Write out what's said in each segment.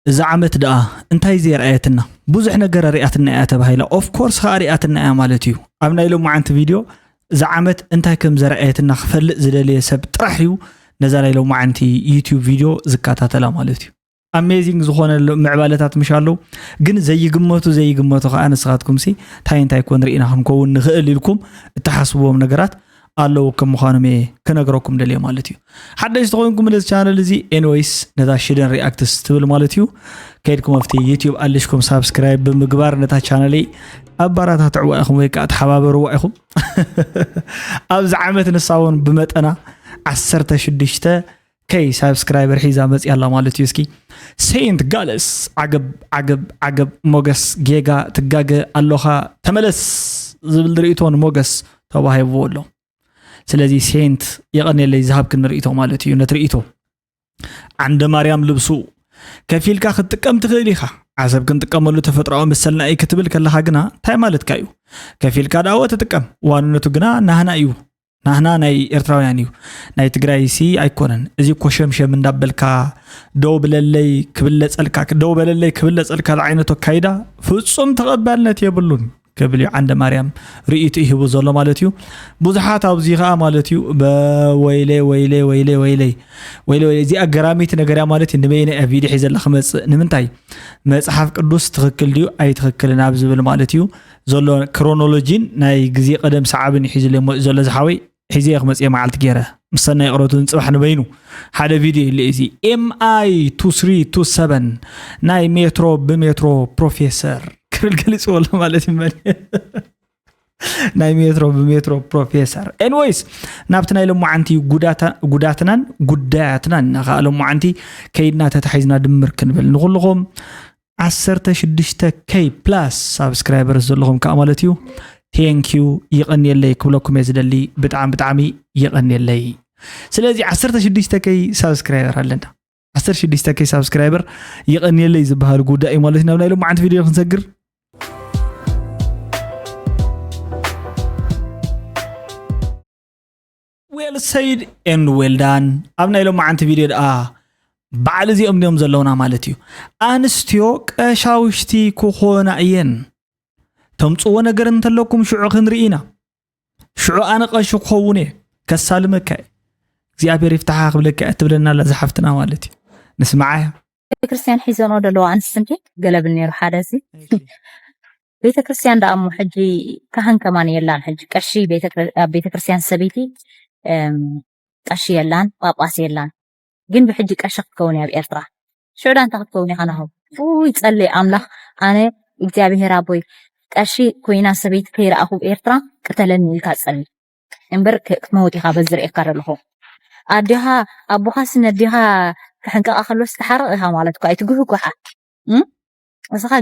زعمت دا انتي زير آياتنا بوزح نجار رئاتنا آيات بهايلا اوف كورس رئاتنا آيات مالتيو أبنا يلو معنت فيديو زعمت انتي كم زر آياتنا خفل زدالي سب طرحيو نزال يلو معنتي يوتيوب فيديو زكاتات لا مالتيو amazing زخون المعبالات مشالو جن زي جموتو أنا سقاتكم سي تاين تايكون رئينا هنكون نخيل لكم تحسبوهم نجارات الله كم خانمي كنجركم دليل مالتيو حدا يشتغلكم من الشانل زي anyways نذا شيرين رياكتس تبل مالتيو كيدكم افتي يوتيوب قالشكم سبسكرايب بمقبار نتا شانلي أبارات هتعوائكم ويكات حباب روايكم أبز عامة نصاون بمتنا 16 كي سبسكرايبر حيزا مز يلا مالتيو سكي سينت جالس عقب موغس جيجا تجاجا اللوها تملس زبل ريتون موغس تباهي بولو سلازي سينت يغني اللي يذهب كن رئيته مالتي نترئيته عند مريم لبسو كفيل كاخد تقم تخيليخا عزب كنت تقملو تفترعو مسلنا اي كتبل كلها قنا تاي مالت كايو كفيل كاداوة تتقم وانونتو قنا نهنا ايو نهنا ناي ارتراويانيو ناي تقرايسي ايكونن ازي كوشمشم ندبلكا دوبللي كبلت العينتو كايدا فصم تقبلنت يبلون كبلي عند مريم رئيت إيه بوزلا مالتيو بوزحات أبزيها مالتيو ويلي زي أجرامي تنجرا مالتي نبين أبيدي حزل خمس نمنتاي مصحف قدوس تخكل ديو أي تخكل نابز بالمالتيو زلوا كرونولوجين ناي جزي قدم صعب حزل زل زحوي حزي خمس يا معلت جيره مستنى يقرأون صباح نبينه هذا فيديو اللي إزي MI 2327 ناي مترو بمترو بروفيسور كل جلس والله مالتي ماني ناي مترو بمترو بروفيسور anyways نابتنا لهم عنتي قداتنا نخالهم عنتي كيدنا تتحيزنا دمر كنبل نقول لهم 16k plus subscribers لهم كأمالتيو thank you يغني اللي كلكم يزدلي بتعامي يغني اللي سلازي 16k سبسكرايبر هلنا 16k سبسكرايبر يغني اللي يزبها الجودة مالتنا ولا لهم عند فيديو نسجر well said and well done أبنا لهم عند فيديو بعد زي أمنيهم زلونا مالتيو أنستيوك شاوشتي كوخونا عين تمصو نغرن تلكم شعو خنرينا شعو انا قشو خووني كسالمك እግዚአብሔር ይፍታህ ብለك አትብለና ለዛحفتنا مالتي نسمعها ቤተክርስቲያን ሒዘኖ ደሎ አንስንኪ ገለብን ነር ሓደሲ ቤተክርስቲያን ዳአሙ ሕጂ ካህን ከማን የላን ሕጂ ቀሺ ቤተክርስቲያን ሰቤቲ ቀሺ የላን ጳጳስ የላን ግን በሕጂ ቀሺ ከውን ያብ ኤርትራ ሹዳን ተከውን ያናሁ ፉይ ጸልይ አምላኽ አነ እግዚአብሔር አቦይ ቀሺ ኮይና ሰቤት ከይራአሁ ኤርትራ ከተለን ይልካጸል እንበር ከመውቲኻ በዝር ይካረልሁ አዲሃ አቡኻ ስነዲሃ ከሕንቃ አኸሎስ ተሐረቕሃ ማለትኩ አይትጉህ ኩሓ ወሰኻ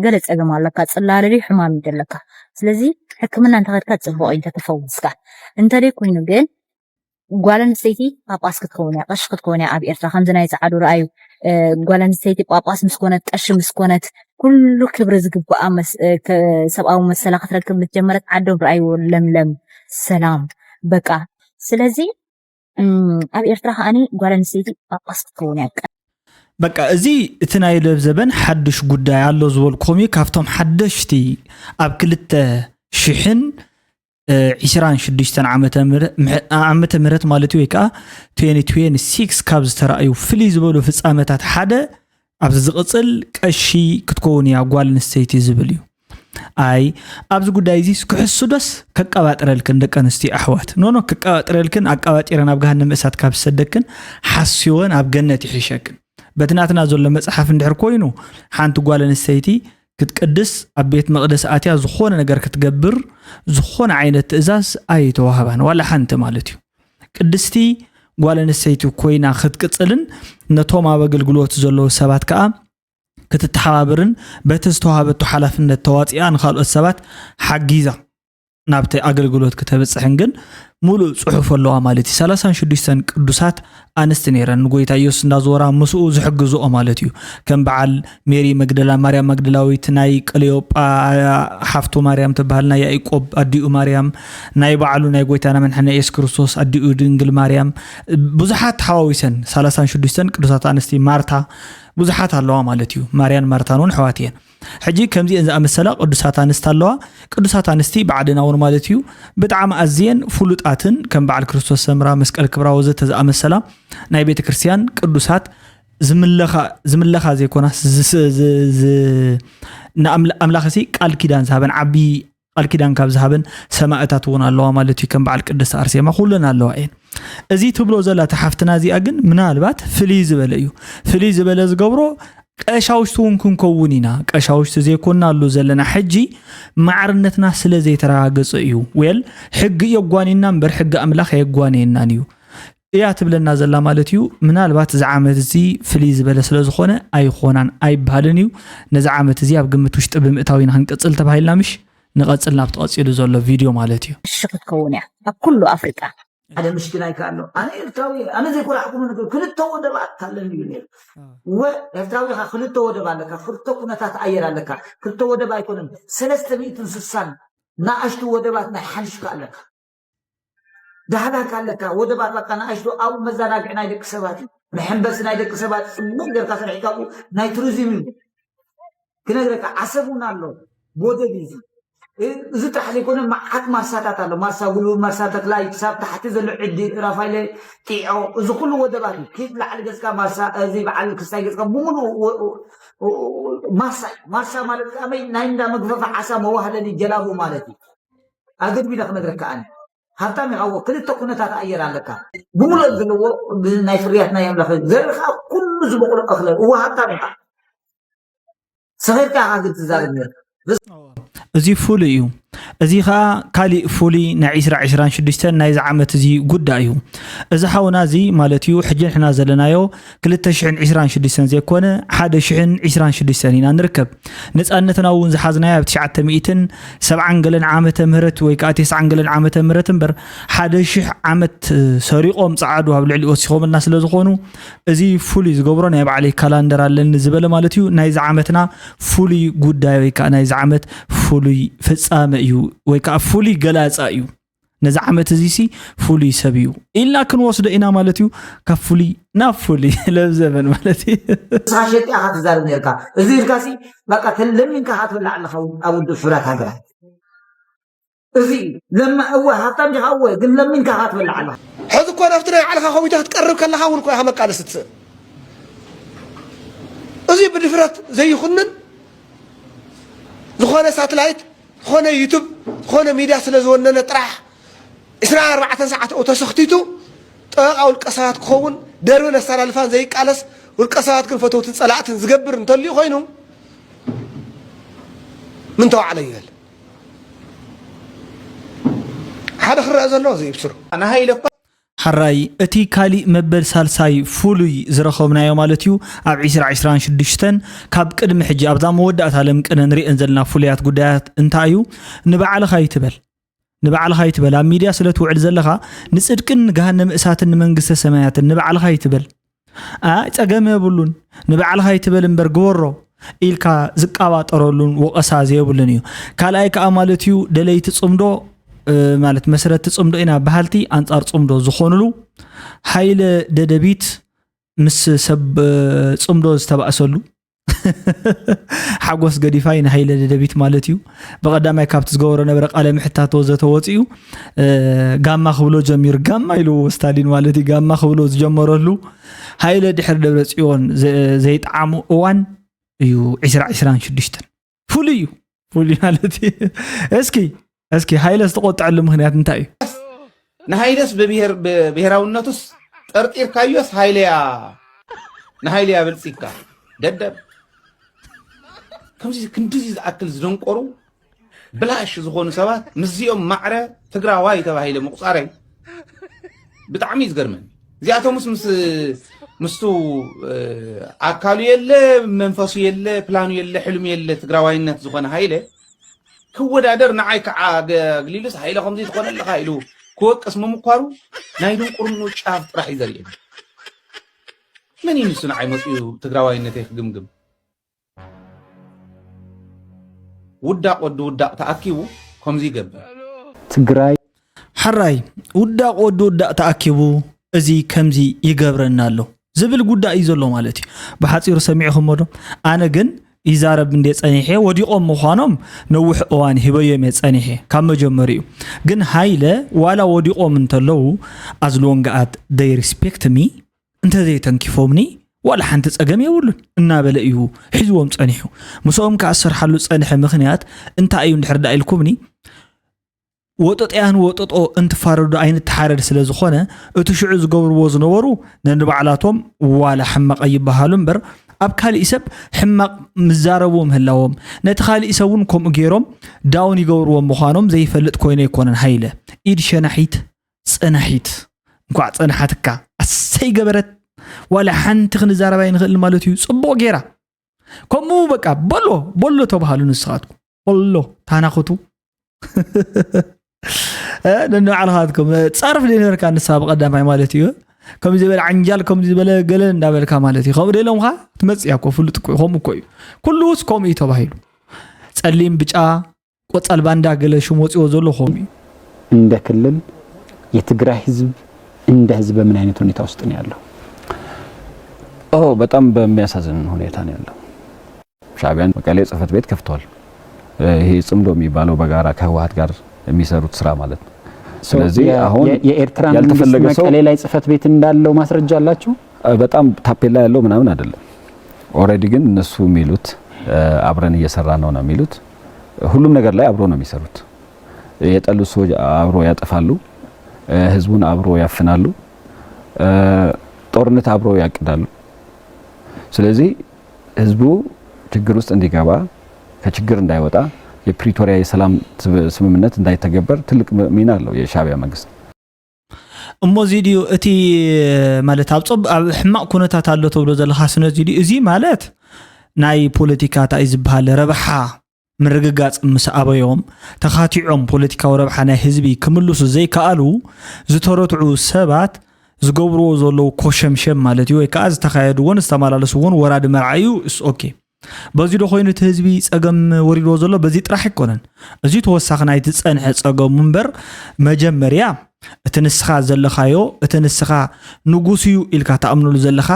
ገለ ጸገም አለካ ጽላለሊ ሕማም ይደለካ ስለዚ ሕክምና እንተኸድካ ጽቡቕ እንተ ተፈውስካ እንተደ ኮይኑ ግን ጓለን ሰይቲ ጳጳስ ክትከውንያ ቀሺ ክትከውንያ ኣብ ኤርትራ ከምዚ ናይ ጻዓዱ ረአዩ ጓለን ሰይቲ ጳጳስ ምስኮነት ቀሺ ምስኮነት ኩሉ ክብሪ ዝግባኣ ሰብኣዊ መሰላ ክትረክብ ልትጀመረት ዓዶም ረአዩ ለምለም ሰላም በቃ ስለዚ ኣብ ኤርትራ ከኣኒ ጓለን ሰይቲ ጳጳስ ክትከውንያ በቃ እዚ እቲ ናይ ለብ ዘበን ሓድሽ ጉዳይ ኣሎ ዝበልኩሚ ካብቶም ሓደሽቲ ኣብ 2026 ዓመተ ምህረት ማለት እዩ ከዓ 2026 ካብ ዝተራእዩ ፍልይ ዝበሉ ፍጻመታት ሓደ ኣብ ዝቕጽል ቀሺ ክትከውን ያ ጓል ንስተይቲ ዝብል እዩ ኣይ ኣብዚ ጉዳይ እዚ ክሕስዶስ ከቀባጥረልክን ደቂ ኣንስትዮ ኣሕዋት ኖኖ ከቀባጥረልክን ኣቀባጢረን ኣብ ገሃነም እሳት ካብ ዝሰደክን ሓስዮን ኣብ ገነት ይሕሸክን በትናትና ዘሎ መጽሐፍ እንድሕር ኮይኑ ሓንቲ ጓል ንስተይቲ ክትቀድስ ኣብ ቤት መቅደስ ኣትያ ዝኾነ ነገር ክትገብር ዝኾነ ዓይነት ትእዛዝ ኣይተዋህባን ዋላ ሓንቲ ማለት እዩ ቅድስቲ ጓል ንስተይቲ ኮይና ክትቅጽልን ነቶም ኣብ ኣገልግሎት ዘለዎ ሰባት ከዓ ክትተሓባበርን በቲ ዝተዋህበቱ ሓላፍነት ተዋጽያ ንኻልኦት ሰባት ሓጊዛ ናብቲ ኣገልግሎት ከተበጽሕን ግን ሙሉእ ጽሑፍ ኣለዋ ማለት እዩ 36 ቅዱሳት ኣንስቲ ነይረን ንጎይታ ኢየሱስ እንዳዞራ ምስኡ ዝሕግዝኦ ማለት እዩ ከም በዓል ሜሪ መግደላ ማርያም መግደላዊት ናይ ቀሌዮጳ ሓፍቱ ማርያም ትበሃል ናይ ያዕቆብ ኣዲኡ ማርያም ናይ በዓሉ ናይ ጎይታና መድሓኒትና ኢየሱስ ክርስቶስ ኣዲኡ ድንግል ማርያም ብዙሓት ሓዋዊሰን 36 ቅዱሳት ኣንስቲ ማርታ ብዙሓት ኣለዋ ማለት እዩ ማርያን ማርታን እውን ሕዋት እየን ሕጂ ከምዚአን ዝኣመሰላ ቅዱሳት ኣንስቲ ኣለዋ ቅዱሳት ኣንስቲ ባዕድና እውን ማለት እዩ ብጣዕሚ ኣዝየን ፍሉጣትን ከም በዓል ክርስቶስ ሰምራ መስቀል ክብራ ወዘተ ዝኣመሰላ ናይ ቤተ ክርስቲያን ቅዱሳት ዝምለኻ ዘይኮናስ ንኣምላኸሲ ቃል ኪዳን ዝሃበን ዓቢ ቃል ኪዳን ካብ ዝሃበን ሰማዕታት እውን ኣለዋ ማለት እዩ ከም በዓል ቅድስቲ ኣርሴማ ኩለን ኣለዋ እየን እዚ ትብሎ ዘላ ተሓፍትና እዚኣ ግን ምናልባት ፍልይ ዝበለ እዩ ፍልይ ዝበለ ዝገብሮ ቀሻውሽቱ እውን ክንከውን ኢና ቀሻውሽቱ ዘይኮናሉ ዘለና ሕጂ ማዕርነትና ስለ ዘይተረጋገፀ እዩ ወል ሕጊ የጓኒና እምበር ሕጊ ኣምላኽ የጓኒየናን እዩ እያ ትብለና ዘላ ማለት እዩ ምናልባት እዚ ዓመት እዚ ፍልይ ዝበለ ስለ ዝኾነ ኣይኾናን ኣይበሃልን እዩ ነዚ ዓመት እዚ ኣብ ግምት ውሽጢ ብምእታዊና ክንቅፅል ተባሂልና ምሽ ንቐፅል ናብ ተቐፂሉ ዘሎ ቪድዮ ማለት እዩ ክትከውን እያ ኣብ ኩሉ ኣፍሪቃ هذا مشكلة كأنه أنا إرتاوي أنا زي كل حكومة كل التوه ده بعد تعلم يونير وإرتاوي كل التوه ده بعد لك كل التوه كنا تتعير لك كل التوه ده بعد يكون سلست ميت نصان ناقشتو وده بعد نحنش كألك ده هذا كألك وده بعد لك ناقشتو أو مزارع نايدك سبات نحن بس نايدك سبات مو غير كسر عكابو نايتروزيمي كنا غير كعصبونا له بوده بيزي إذا تحلي كنا معك مرساتات الله مرسا ولو مرساتك لا يكسب تحت زلوا عدي رافايل تيعو إذا كله وده بعد كيف لعل جسكا مرسا زي بعل كستاي جسكا بمنو مرسا مالك أمي نايم دا مقفف عسى موهد اللي جلابه مالتي أقدر بيدك ندرك أنا حتى من أول كل تكون تتأير لك بمنو الجلو نايفريات نايم لك زرخا كل زبق الأخلاق هو حتى من صغير كأحد تزارني እዚ ፉል እዩ እዚ ኻ ካሊ ፉሊ ናይ 2026 ናይ ዝዓመት እዚ ጉዳይ እዩ እዚ ሓውና እዚ ማለት እዩ ሕጂ ንሕና ዘለናዮ 2026 ዘይኮነ 1026 ኢና ንርከብ ነፃነትና እውን ዝሓዝናዮ ኣብ 970 ገለን ዓመተ ምህረት ወይ ከዓ 90 ገለን ዓመተ ምህረት እምበር 1000 ዓመት ሰሪቆም ጻዓዱ ኣብ ልዕሊ ወሲኾምና ስለ ዝኾኑ እዚ ፉሊ ዝገብሮ ናይ ባዕለይ ካላንደር ኣለኒ ዝበለ ማለት እዩ ናይ ዝዓመትና ፉሊ ጉዳይ ወይ ከዓ ናይ ዝዓመት ፉሊ ፍጻመ እዩ ወይ ከዓ ፉሊ ገላጻ እዩ ነዚ ዓመት እዚ ሲ ፉሊ ሰብ እዩ ኢልና ክንወስዶ ኢና ማለት እዩ ካብ ፉሊ ናብ ፉሊ ለብዘበን ማለት እዩ ሳሸጥ ያሃት ዛር ነርካ እዚ ልካሲ በቃ ተለምን ካሃት ወላዕለ ኸው አውድ ፍራት ሃገራ እዚ ለማ እወ ሃብታም ዲኻወ ግን ለምን ካሃት ወላዕለ ሕዚ እኮ ናብቲ ናይ ዓለኻ ኸዊታ ትቀርብ ከለኻ እውን እኮ መቃለስ ትስእ እዚ ብድፍረት ዘይኹንን ዝኾነ ሳተላይት ዝኾነ ዩቱብ ዝኾነ ሚድያ ስለ ዝወነነ ጥራሕ 24 ሰዓት ተሰኽቲቱ ጠበቃ ውልቀ ሰባት ክኸውን ደርቢ ነስተላልፋን ዘይቃለስ ውልቀ ሰባት ግን ፈተውትን ፀላእትን ዝገብር እንተልዩ ኮይኑ ምን ተዋዕለ ይበል ሓደ ክረአ ዘሎ እዚ ይብስሩ ኣነ ሃይለ حراي اتي كالي مبل سالساي فولي زرخومنايو مالتيو اب 2026 كاب قدم حجي ابدا مودات عالم قن نريئن زلنا فوليات غدايات انتايو نبعل خايتبل ا ميديا سلت وعد زلخا نصدقن جهنم اساتن منغسته سمايات نبعل خايتبل صقم يبلون نبعل خايتبل امبر غورو ኢልካ ዝቃባጠረሉን ወቀሳ ዘይብሉን እዩ ካልኣይ ከዓ ማለትዩ ደለይቲ ጽምዶ ማለት መሰረት ጽምዶ ኢና ባህልቲ አንጻር ጽምዶ ዝኾኑሉ ኃይለ ደደቢት ምስ ሰብ ጽምዶ ዝተባእሰሉ ሓጎስ ገዲፋይ ንኃይለ ደደቢት ማለት እዩ በቀዳማይ ካብት ዝገበረ ነበረ ቃለ ምሕታት ወዘተ ወጽዩ ጋማ ክብሎ ጀሚር ጋማ ኢሉ ስታሊን ማለት ጋማ ክብሎ ዝጀመረሉ ኃይለ ድሕር ደብረ ጽዮን ዘይጣዓሙ እዋን እዩ 2026 ፉሊ ማለት እስኪ ሃይለስ ተቆጣዕሉ ምክንያት እንታይ እዩ ንሃይለስ በብሔራውነቱስ ጠርጢር ካዮስ ሃይለያ ብልጽካ ደደብ ከምዚ ክንዲዚ ዝኣክል ዝደንቆሩ ብላሽ ዝኾኑ ሰባት ምዚኦም ማዕረ ትግራዋይ ተባሂለ ምቁጻረይ ብጣዕሚ ዝገርመን እዚኣቶምስ ምስቱ አካሉ የለ መንፈሱ የለ ፕላኑ የለ ሕልሙ የለ ትግራዋይነት ዝኾነ ሃይለ ክወዳደር ንዓይ ከዓ ግሊሉስ ሃይለ ከምዚ ትኾነለካ ኢሉ كوكس ممكارو نايدون قرنو شاف راح يزري من ينسون عيمصيو تقراوي نتيخ قمقم ودا تأكيبو كمزي قبل تقراي حراي ودا تأكيبو ازي كمزي يقبرنا له زبل قدا ايزولو مالتي بحاصير سميعهم مدو انا جن يزارب اندي صنيحه وديقوم مخانم نوح اوان هبيه مصنيحه كما جمريو جن هايله ولا وديقوم انتلو as long as they respect me انت زي تنكفومني ولا حنت صقم يولن እና በለዩ حزوم صنيحو مسوم كاسر حلو صنيحه مخنيات انت ايو ندحر دايلكمني ወጥጥያን ወጥጦ እንትፋረዱ አይነት ተሓረድ ስለ ዝኾነ እቲ ሽዑ ዝገብርዎ ዝነበሩ ነንባዕላቶም ዋላ ሕማቕ ይባሃሉ እምበር ኣብ ካልእ ሰብ ሕማቕ ምዛረቦም ህላዎም ነቲ ካልእ ሰውን ከምኡ ገይሮም ዳውን ይገብርዎም ምዃኖም ዘይፈልጥ ኮይነ ይኮነን ሃይለ ኢድ ሸናሒት ጽናሒት እንኳዕ ጽናሓትካ ኣሰይ ገበረት ዋላ ሓንቲ ክንዛረባ ይንኽእል ማለት እዩ ጽቡቕ ገይራ ከምኡ በቃ በሎ ተባሃሉ ንስኻትኩ በሎ ታናኽቱ لأنه على هذاكم تصرف لي نركان السابق قدام في مالتي كم زبل عنجال كم زبل قلن دابل كمالتي خم ديلهم خا تمصياكو فلطكو هم كوي كلوس كومي تباهيلو ጸሊም ብጫ ቆጻል ባንዳ ገለ ሽሞጽዮ ዘሎ ሆሚ እንደ ክልል የትግራይ ህዝብ እንደ ህዝብ ምን አይነት ሁኔታ ውስጥ ነው ያለው? በጣም በሚያሳዝን ሁኔታ ነው ያለው። ሻዕቢያን መቀሌ ጽፈት ቤት ከፍቷል። ይሄ ጽምዶ የሚባለው በጋራ ከህወሓት ጋር የሚሰሩት ስራ ማለት ነው። ስለዚህ አሁን የኤርትራ ያልተፈለገ ሰው መቀሌ ላይ ጽፈት ቤት እንዳለው ማስረጃ አላችሁ? በጣም ታፔላ ያለው ምናምን አይደለም። ኦሬዲ ግን እነሱ የሚሉት አብረን እየሰራ ነው የሚሉት። ሁሉም ነገር ላይ አብሮ ነው የሚሰሩት። የጠሉ ሰዎች አብሮ ያጠፋሉ፣ ህዝቡን አብሮ ያፍናሉ፣ ጦርነት አብሮ ያቅዳሉ። ስለዚህ ህዝቡ ችግር ውስጥ እንዲገባ ከችግር እንዳይወጣ የፕሪቶሪያ የሰላም ስምምነት እንዳይተገበር ትልቅ ሚና አለው የሻዕቢያ መንግስት። እሞዚዲዮ እቲ ማለት አብጾብ ሕማቅ ኩነታት አሎ ተብሎ ዘለኻ ስነዚዲ እዚ ማለት ናይ ፖለቲካ ታይ ዝበሃል ረብሓ ምርግጋጽ ምስአበዮም ተኻቲዖም ፖለቲካዊ ረብሓ ናይ ህዝቢ ክምልሱ ዘይከኣሉ ዝተረትዑ ሰባት ዝገብርዎ ዘለዉ ኮሸምሸም ማለት እዩ ወይ ከዓ ዝተኻየድዎን ዝተመላለስዎን ወራዲ መርዓዩ እስ ኦኬ በዚ ዶ ኮይኑ እቲ ህዝቢ ጸገም ወሪድዎ ዘሎ በዚ ጥራሕ ይኮነን እዚ ተወሳኺ ናይ ትጸንሐ ጸገም እምበር መጀመርያ እቲ ንስኻ ዘለኻዮ እቲ ንስኻ ንጉስ እዩ ኢልካ ተኣምነሉ ዘለኻ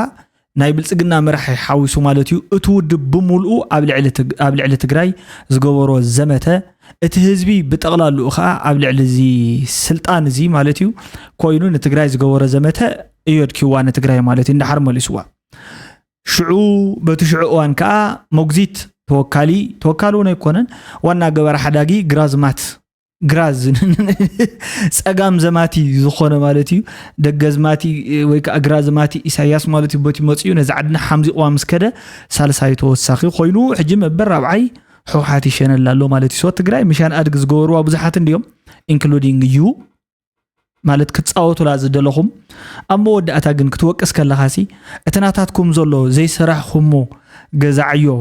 ናይ ብልጽግና መራሒ ሓዊሱ ማለት እዩ እቲ ውድብ ብምልኡ ኣብ ልዕሊ ትግራይ ዝገበሮ ዘመተ እቲ ህዝቢ ብጠቕላሉ ከዓ ኣብ ልዕሊ እዚ ስልጣን እዚ ማለት እዩ ኮይኑ ንትግራይ ዝገበሮ ዘመተ እዮድኪዋ ንትግራይ ማለት እዩ እንዳሓር መሊስዋ ሽዑ በትሽዑ እዋን ከዓ ሞግዚት ተወካሉ ነው ይኮነን ዋና ገበረ ሓዳጊ ግራዝ ጸጋም ዘማቲ ዝኾነ ማለት እዩ ደገዝማቲ ወይ ከዓ ግራዝማቲ ኢሳያስ ማለት እዩ በቲ መጽዩ ነዛዓድና ሓምዚ ቋም ስከደ ሳልሳይ ተወሳኺ ኮይኑ ሕጂ መበር ራብዓይ ሕውሓት ይሸነላሎ ማለት እዩ ትግራይ ምሻን አድግ ዝገበሩ ብዙሓት እንዲዮም ኢንክሉዲንግ ዩ ማለት ክትጻወቱላ ዝደለኹም ኣብ መወዳእታ ግን ክትወቅስ ከለኻሲ እተናታትኩም ዘሎ ዘይሰራሕኹሞ ገዛዕዮ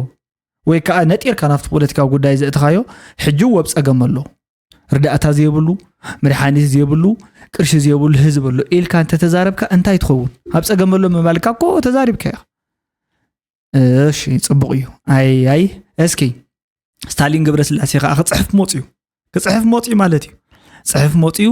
ወይ ከዓ ነጢርካ ናፍቲ ፖለቲካዊ ጉዳይ ዘእትኻዮ ሕጂ ወብጸገም ኣሎ ርዳእታ ዘይብሉ መድሓኒት ዘይብሉ ቅርሺ ዘይብሉ ህዝብ ኣሎ ኢልካ እንተ ተዛረብካ እንታይ ትኸውን ኣብ ጸገም ኣሎ መማልካ እኮ ተዛሪብካ እሺ ጽቡቕ እዩ አይ እስኪ ስታሊን ገብረስላሴ ከዓ ክጽሕፍ ሞጽዩ ማለት እዩ ጽሕፍ ሞጽዩ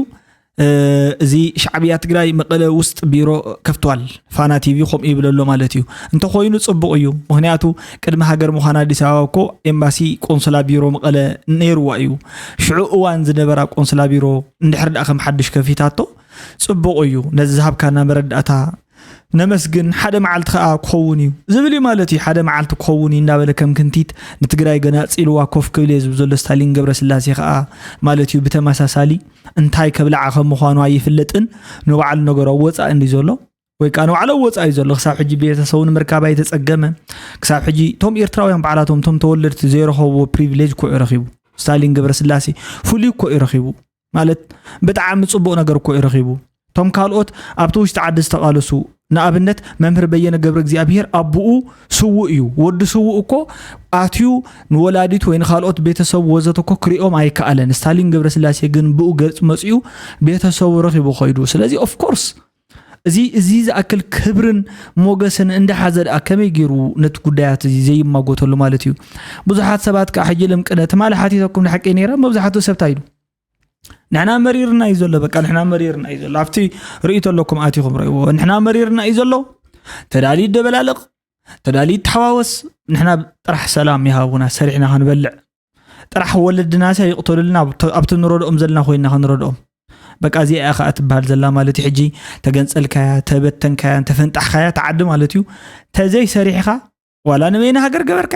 እዚ ሻዕቢያ ትግራይ መቀለ ውስጥ ቢሮ ከፍቷል ፋና ቲቪ ኾም ይብለሎ ማለት እዩ እንተ ኮይኑ ጽቡቕ እዩ ምክንያቱ ቅድመ ሃገር ምዃን አዲስ አበባ እኮ ኤምባሲ ቆንስላ ቢሮ መቀለ ነይርዋ እዩ ሽዑ እዋን ዝነበራ ቆንስላ ቢሮ እንድሕር ዳኣ ከም ሓድሽ ከፊታቶ ጽቡቕ እዩ ነዚ ዝሃብካና መረዳእታ ነመስግን ሓደ መዓልቲ ከዓ ክኸውን እዩ ዝብል ማለት እዩ ሓደ መዓልቲ ክኸውን እንዳበለ ከም ክንቲት ንትግራይ ገና ፂልዋ ኮፍ ክብል ዝብዘሎ ስታሊን ገብረስላሴ ከዓ ማለት እዩ ብተመሳሳሊ እንታይ ከብላዓ ከም ምዃኑ ኣይፍለጥን ንባዕሉ ነገሩ ወፃእ እንዲ ዘሎ ወይ ከዓ ንባዕሉ ወፃእ እዩ ዘሎ ክሳብ ሕጂ ቤተሰቡን ምርካባ ይተጸገመ ክሳብ ሕጂ ቶም ኤርትራውያን በዓላቶም ቶም ተወለድቲ ዘይረኸብዎ ፕሪቪሌጅ ኮ ይረኺቡ ስታሊን ገብረስላሴ ፍሉይ ኮ ይረኺቡ ማለት ብጣዕሚ ጽቡቕ ነገር ኮ ይረኺቡ ቶም ካልኦት ኣብቲ ውሽጢ ዓዲ ዝተቃለሱ ንኣብነት መምህር በየነ ገብረ እግዚአብሔር አቡኡ ስውእ እዩ ወዲ ስውእ እኮ ኣትዩ ንወላዲት ወይ ንኻልኦት ቤተሰብ ወዘተ እኮ ክሪኦም ኣይከኣለን ስታሊን ገብረ ስላሴ ግን ብኡ ገጽ መጽኡ ቤተሰብ ረኺቡ ኸይዱ ስለዚ ኦፍ ኮርስ እዚ ዝኣክል ክብርን ሞገስን እንደሓዘድ ከመይ ገይሩ ነቲ ጉዳያት እዚ ዘይማጎተሉ ማለት እዩ ብዙሓት ሰባት ከዓ ሕጅለም ቅነት ማለ ሓቲተኩም ንሓቂ ነይራ መብዛሕቱ ሰብ ታይዱ ንሕና መሪርና እዩ ዘሎ በቃ ንሕና መሪርና እዩ ዘሎ ኣብቲ ርእይቶ ኣለኩም ኣቲኹም ርእይዎ ንሕና መሪርና እዩ ዘሎ ተዳሊ ደበላለቕ ተዳሊ ተሓዋወስ ንሕና ጥራሕ ሰላም ይሃቡና ሰሪሕና ክንበልዕ ጥራሕ ወለድና ይቕተሉልና ኣብቲ ንረድኦም ዘለና ኮይና ክንረድኦም በቃ እዚኣ ኢኻ እትበሃል ዘላ ማለት ሕጂ ተገንፀልካያ ተበተንካያ ተፈንጣሕካያ ተዓዲ ማለት እዩ ተዘይ ሰሪሕኻ ዋላ ንበይና ሃገር ገበርካ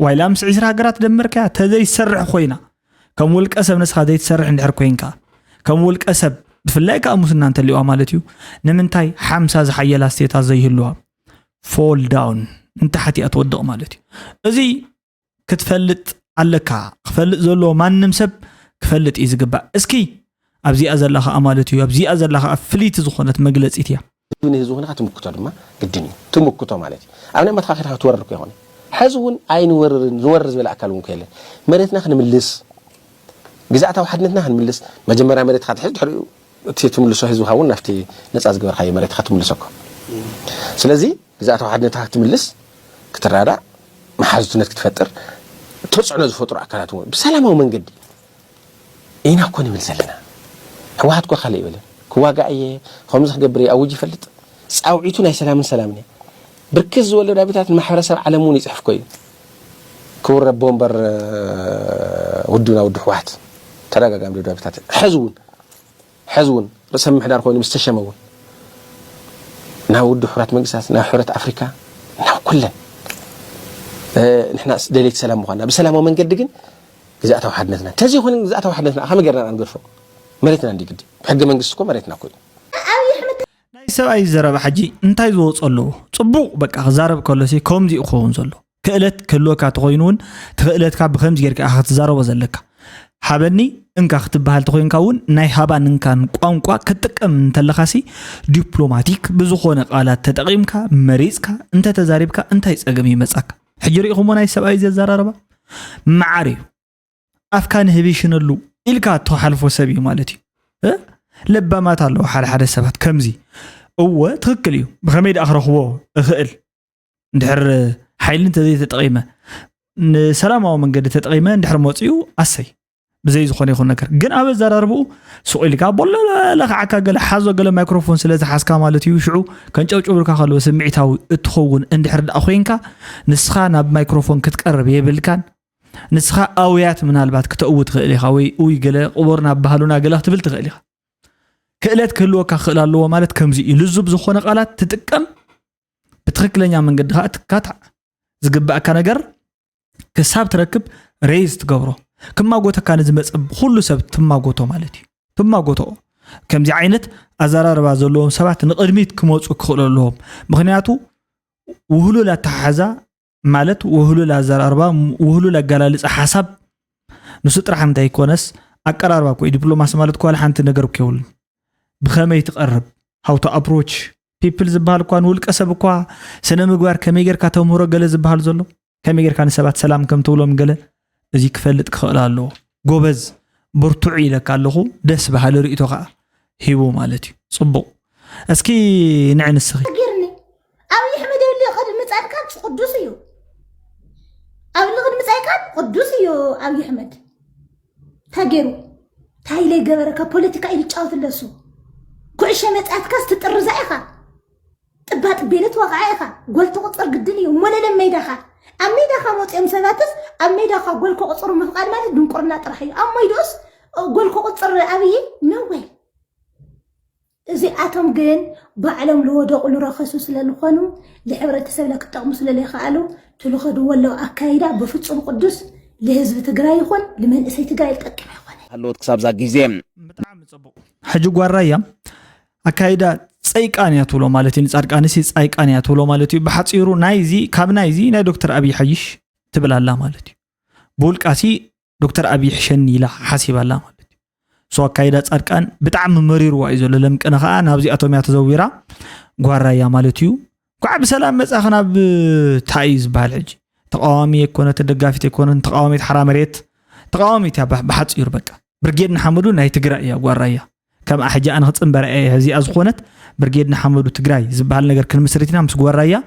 ዋይላ ምስ 20 ሃገራት ደመርካያ ተዘይ ሰርሕ ኮይና ከም ውልቀ ሰብ ነስኻ ዘይትሰርሕ እንድሕር ኮይንካ ከም ውልቀ ሰብ ብፍላይ ከዓ ሙስና እንተልዋ ማለት እዩ ንምንታይ 50 ዝሓየላ ስቴታ ዘይህልዋ ፎል ዳውን እንተሓቲ ኣትወድቕ ማለት እዩ እዚ ክትፈልጥ ኣለካ ክፈልጥ ዘሎ ማንም ሰብ ክፈልጥ እዩ ዝግባእ እስኪ ኣብዚኣ ዘለኻ ማለት እዩ ኣብዚኣ ዘለኻ ፍሊት ዝኾነት መግለፂት እያ ምን ዝኾነካ ትምክቶ ድማ ግድን እዩ ትምክቶ ማለት እዩ ኣብና መትኻኺርካ ትወርርኩ ይኾን ሕዚ እውን ኣይን ዝወርር ዝበለ ኣካል እውን ከየለን መሬትና ክንምልስ ግዛዕታዊ ሓድነትና ክንምልስ መጀመርያ መሬትካ ትሕዝ ድሕሪኡ እቲ ትምልሶ ህዝብካ እውን ናፍቲ ነፃ ዝገበርካዮ መሬትካ ትምልሰኮ ስለዚ ግዛዕታዊ ሓድነትካ ክትምልስ ክትራዳእ መሓዝትነት ክትፈጥር ተፅዕኖ ዝፈጥሩ ኣካላት እውን ብሰላማዊ መንገዲ ኢና እኮ ንብል ዘለና ህወሓት እኮ ካለ ይበለን ክዋጋእ እየ ከምዚ ክገብር እየ ኣውጅ ይፈልጥ ፃውዒቱ ናይ ሰላምን ሰላምን እየ ብርክት ዝወለዱ ኣብታት ማሕበረሰብ ዓለም እውን ይፅሕፍ ኮዩ ክቡር ቦምበር ውድና ውድ ህወሓት ተረጋጋም ደዱ ኣብታት ሕዝውን ርእሰ ምሕዳር ኮይኑ ምስተሸመ እውን ናብ ውድ ሕብረት መንግስታት ናብ ሕብረት ኣፍሪካ ናብ ኩለን ንሕና ደሌት ሰላም ምዃንና ብሰላማዊ መንገዲ ግን ግዛእታዊ ሓድነትና ተዚ ይኹን ግዛእታዊ ሓድነትና ከመይ ጌርና ንገርፎ መሬትና እንዲግዲ ሕገ መንግስት እኮ መሬትና ኮይኑ ናይ ሰብኣይ ዘረባ ሕጂ እንታይ ዝወፀሉ ፅቡቕ በቃ ክዛረብ ከሎሲ ከምዚ ይኸውን ዘሎ ክእለት ክህልወካ ተኮይኑውን ትክእለትካ ብከምዚ ጌርካ ክትዛረቦ ዘለካ ሓበኒ እንካ ክትበሃል ተኮይንካ እውን ናይ ሃባን እንካን ቋንቋ ክትጥቀም እንተለኻሲ ዲፕሎማቲክ ብዝኾነ ቃላት ተጠቂምካ መሪፅካ እንተተዛሪብካ እንታይ ፀገም ይመፃካ ሕጂ ርኢኹሞ ናይ ሰብኣይ ዘዘራረባ መዓር እዩ ኣፍካ ንህቢሽነሉ ኢልካ ተሓልፎ ሰብ እዩ ማለት እዩ ለባማት ኣለዎ ሓደ ሰባት ከምዚ እወ ትክክል እዩ ብከመይ ዳ ክረኽቦ እኽእል እንድሕር ሓይሊ እንተዘይ ተጠቂመ ንሰላማዊ መንገዲ ተጠቂመ እንድሕር መፅኡ ኣሰይ ብዘይ ዝኾነ ይኹን ነገር ግን ኣብ ዘራርብኡ ስቑኢልካ ቦለለኸዓካ ገለ ሓዞ ገለ ማይክሮፎን ስለ ዝሓዝካ ማለት እዩ ሽዑ ከንጨብጭብልካ ከለዎ ስምዒታዊ እትኸውን እንድሕር ዳ ኮይንካ ንስኻ ናብ ማይክሮፎን ክትቀርብ የብልካን ንስኻ ኣውያት ምናልባት ክትእውት ትኽእል ኢኻ ወይ ገለ ቅቡርና ባህሉና ገለ ክትብል ትኽእል ኢኻ ክእለት ክህልወካ ክእል ኣለዎ ማለት ከምዚ እዩ ልዙብ ዝኾነ ቃላት ትጥቀም ብትክክለኛ መንገዲ ካ ትካታዕ ዝግባእካ ነገር ክሳብ ትረክብ ሬይዝ ትገብሮ ክማጎተካ ንዝመፅእ ኩሉ ሰብ ትማጎቶ ማለት እዩ ትማጎቶ ከምዚ ዓይነት ኣዘራርባ ዘለዎም ሰባት ንቅድሚት ክመፁ ክኽእሉ ኣለዎም ምክንያቱ ውህሉል ኣተሓሓዛ ማለት ውህሉል ኣዘራርባ ውህሉል ኣገላልፃ ሓሳብ ንሱ ጥራሕ እንታይ ይኮነስ ኣቀራርባ ኮይ ዲፕሎማሲ ማለት ኳል ሓንቲ ነገር ከይውልን ብኸመይ ትቐርብ how to approach people ዝበሃል እኳ ንውልቀ ሰብ እኳ ስነ ምግባር ከመይ ጌርካ ተምህሮ ገለ ዝበሃል ዘሎ ከመይ ጌርካ ንሰባት ሰላም ከም ትብሎም ገለ እዚ ክፈልጥ ክኽእል ኣለዎ ጎበዝ ብርቱዕ ኢለካ ኣለኹ ደስ በሃሊ ርእይቶ ከዓ ሂቡ ማለት እዩ ፅቡቕ እስኪ ንዕንስኺ ገርኒ ኣብ ይሕመድ ይብሊ ቅድሚ ጻድቃን ቅዱስ እዩ ኣብ ቅድሚ ጻድቃን ቅዱስ እዩ ኣብ ይሕመድ ታገሩ ታይለይ ገበረካ ፖለቲካ ይጫወት ለሱ ኩዕሸ መጻትካ ስትጥርዛ ኢኻ ጥባጥ ቤለት ወቕዓ ኢኻ ጎልቶ ቁጥር ግድን እዩ ሞለለ ሜዳኻ ኣብ ሜዳኻ ሞፅኦም ሰባትስ ኣብ ሜዳኻ ጎልኮ ቁፅሩ ምፍቃድ ማለት ድንቁርና ጥራሕ እዩ ኣብ ሞይዶስ ጎልኮ ቁፅር ኣብይ ነወይ እዚኣቶም ግን ባዕሎም ዝወደቑ ዝረኸሱ ስለዝኾኑ ንሕብረተሰብ ክጠቕሙ ስለዘይከኣሉ ትልኸድዎ ኣለዉ ኣካይዳ ብፍፁም ቅዱስ ለህዝቢ ትግራይ ይኹን ንመንእሰይ ትግራይ ይጠቅም ይኾነ ኣለዎት ክሳብዛ ግዜ ብጣዕሚ ፅቡቕ ሕጂ ጓራ እያ ኣካይዳ ፀይቃንያ ትብሎ ማለት እዩ ጻድቃንሲ ፀይቃንያ ትብሎ ማለት እዩ ብሓፂሩ ናይዚ ካብ ናይዚ ናይ ዶክተር ኣብይ ሓይሽ ትብላላ ማለት እዩ ብውልቃሲ ዶክተር ኣብይ ሕሸኒ ኢላ ሓሲባላ ማለት እዩ سو كايدا صدقان بتعم مريروا ايزو لمقنا خا نابزي اتوميا تزويرا غوارايا مالتيو كعب سلام مصاخنا بتايز بالحج تقاومي يكون تدغافيت يكون تقاومي حرامريت تقاومي تبع بحصير بقى برجيدنا حمدو ناي تግራይ يا غوارايا كما حاجه انا خصن برأي هذه ازخونت برجيدنا حمدو تግራይ زبال ነገር كنمسرتنا مس غوارايا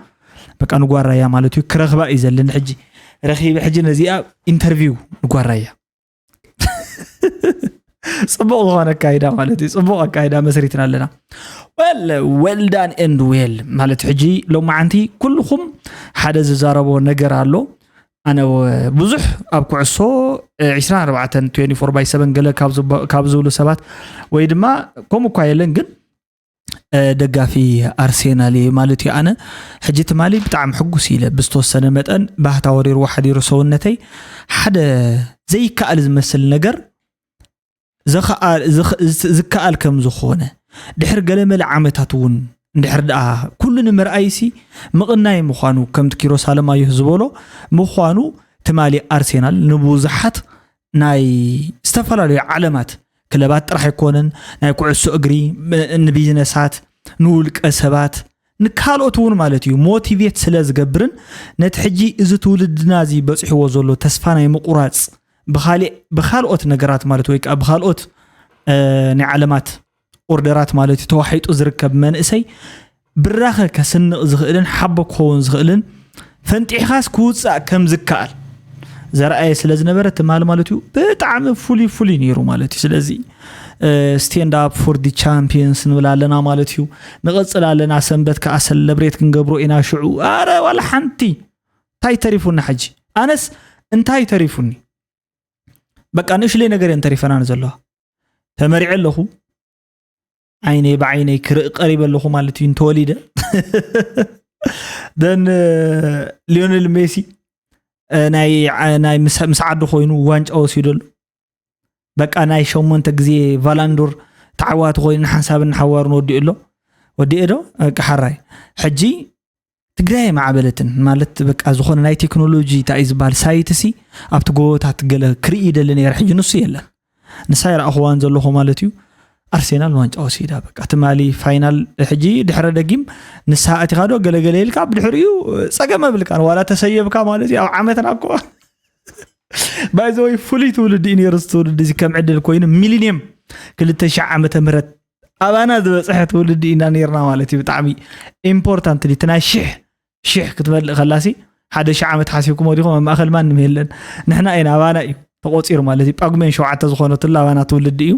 بقى نغوارايا مالتيو كرخبا يزلن حجي رخيب حجي نزيا انترفيو غوارايا صبوا غانا كايدا مالتي صبوا كايدا مسريتنا لنا well done and well مالت حجي لو ما عندي كلكم حدا زاربو نجر علو انا بزح اب كعسو 24/7 قال كابزو له سبات ويدما كوم كايلن جن دغافي ارسنال مالتي انا حجيت مالي بتاع حقوس يله بستوسنه متن باهتا ورير واحد يرسونتي حدا زي كال زمسل نجر زكال كم زخونه دحر قلمل عامتاتون دحر دا كلنا مرأيسي مقناي مخانو كم تكيرو سالما يهزبولو مخانو تمالي أرسنال نبوزحت ناي استفلالي علامات كلابات راح يكونن ناي كعسو اجري نبيزنسات نولك اسبات نكالوتون مالتيو موتيفيت سلاز قبرن نتحجي إذا تولد نازي بصحي وزولو تسفاني مقراص بخالقوت نقرات مالت ويك بخالقوت نعلمات اوردرات مالتي توحيط زركب منئسي براخه كسن زخلن حبك خون زخلن فنتي خاص كوصا كم زكال زرأي سلاز نبرت مالتيو بتعم فولي نيرو مالتي سلازي ستاند اب فور دي تشامبيونز نبلالنا مالتيو نقصلالنا سنبت كاسلبريت كنغبرو انا شعو اره ولا حنتي تاي تعرفون حجي انس انتي تعرفوني بقى نش لي ነገር እንተሪፈና ነዘለዋ ተመሪዕ ለኹ عيني بعيني قريب ለኹ ማለት እዩ ተወሊደ دن ليونيل ميسي ناي مسعد ኮይኑ ዋንጫ ወሲደሉ በቃ ናይ ሸሞንተ ግዜ ቫላንዶር تعوات ኮይኑ حسابن حوارن ወዲእዶ ቀحራይ ሕጂ ትግራይ ማዕበለትን ማለት በቃ ዝኾነ ናይ ቴክኖሎጂ ታይዝባል ሳይትሲ ኣብቲ ጎታት ገለ ክሪኢደል ነይር ሕጂ ንሱ የለን ንሳይራ ኣኽዋን ዘለኹ ማለት እዩ አርሴናል ዋንጫ ወሲዳ በቃ ተማሊ ፋይናል ሕጂ ድሕረ ደጊም ንሳኣት ይኻዶ ገለገለ ይልካ ብድሕሪኡ ፀገመ ብልካ ዋላ ተሰየብካ ማለት እዩ ኣብ ዓመትና እኮ ባይዘይ ፉሊ ትውልድ ኢንየርስቱ ድዚ ከም ዕድል ኮይኑ ሚሊኒየም 2000 ዓመተ ምህረት አባና ዝበፅሐ ትውልድ ኢና ነርና ማለት እዩ ብጣዕሚ ኢምፖርታንት ዲ ተናሽሕ شيخ كتبل خلاصي هذا شعمت حاسبكم وديكم ما أخل ما نمهلن نحنا أين أبانا تقصير مالتي أقمن شو عتز خونة الله وأنا تولد إيو